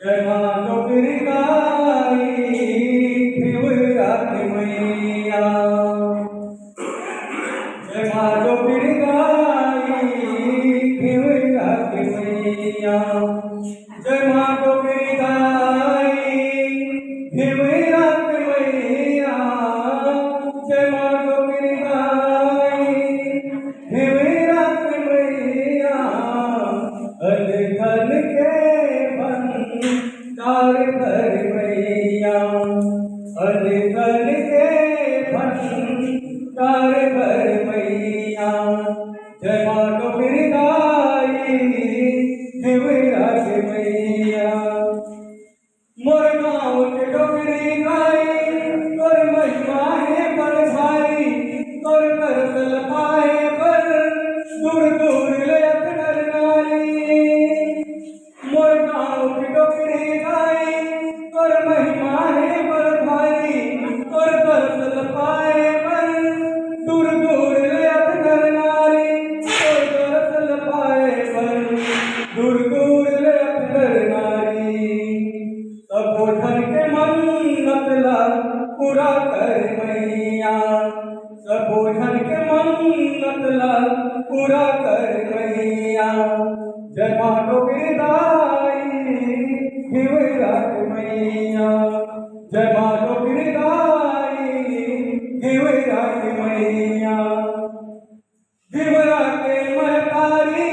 जय मां डोकरी गाई शिवरात्रि मैया। जय मां डोकरी गाई शिवरात्रि मैया। जय मां डोकरी गाई शिवरात्रि मैया। जय मां डोकरी गाई शिवरात्रि मैया। अल धन के भंडार भर मैया। अल धन के भंडार भर मैया। जय मां डोकरी गाई शिवरात्रि मैया। मोर गाँव के डोकरी गाई तोर महिमा है बड़ भारी। तोर तरसल पाए पर दूर दूर ले नर नारी। मोर गाँव की डोकरी गाई तोर महिमा है बड़ भारी। तोर तरसल पाए पर दूर दूर ले नर नारी। तोर तरसल पाए पर दूर दूर ले नर नारी। सबो धन के मन्नत ला पूरा कर मैया। सबो धन के मन्नत ला पूरा कर मैया। जय मां डोकरी गाई शिवरात्रि मैया। जय मां डोकरी गाई शिवरात्रि मैया। शिवरा के महतारी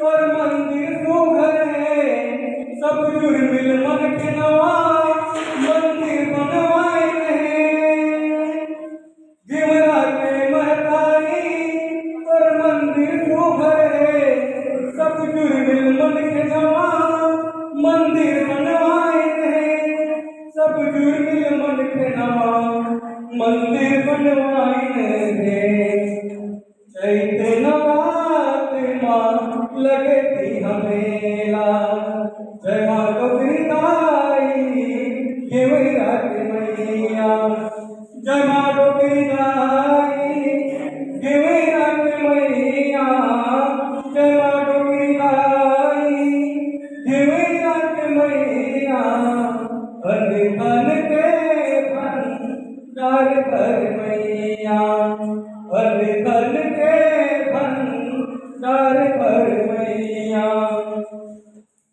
और मंदिर सुघर है। सब जुड़ मिल मन के नवाए मंदिर बनवाए हैं। शिवरा के महतारी और मंदिर सुघर है। सब जुड़ मिल मन के नवा मंदिर बनवाए हैं। सब जुड़ मिल मन के नवा मंदिर बनवाए हैं। चैत्र नवरात्र माँ लगती हमेला। जय मां डोकरी गाई शिवरात्रि मैया। जय मां डोकरी गाई शिवरात्रि मैया। जय मां डोकरी गाई शिवरात्रि मैया। अल धन के भंडार भर मैया। अल धन के भंडार भर मैया।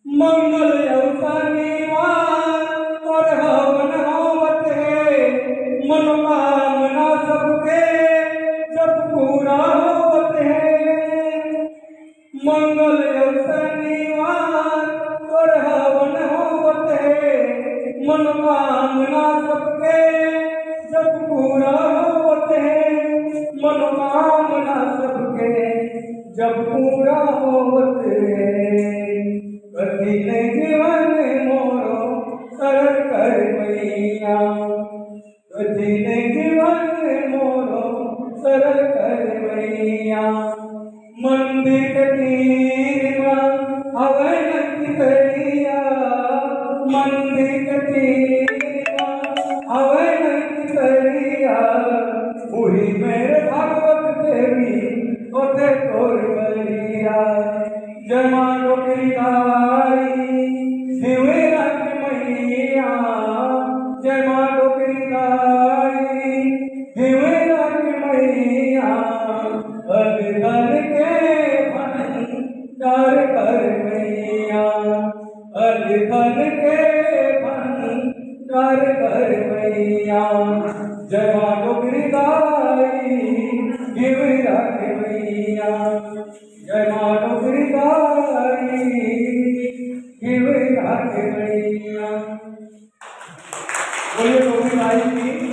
मंगल शनिवार और हवन होवत है। मनोकामना सबके जब पूरा होवत है। मंगल शनिवार और हवन होवत है। मनोकामना सबके जब पूरा होवत है। मनोकामना सबके जब पूरा होवत है। कठिन जीवन मोरो सरल कर मैया। कठिन जीवन मोरो सरल कर मैया। मंदिर के तीर हवन करिया। मंदिर के तीर हवन करिया। वही मेरे भागवत देवी ओते तोर बलिया। जय मां डोकरी गाई शिवरात्रि मैया। जय मां डोकरी गाई शिवरात्रि मैया। अल धन के भंडार भर मैया। अल धन के भंडार भर मैया। जय मां डोकरी गाई शिवरात्रि मैया। जय मां डोकरी गाई शिवरात्रि मैया। बोलिए डोकरी गाई की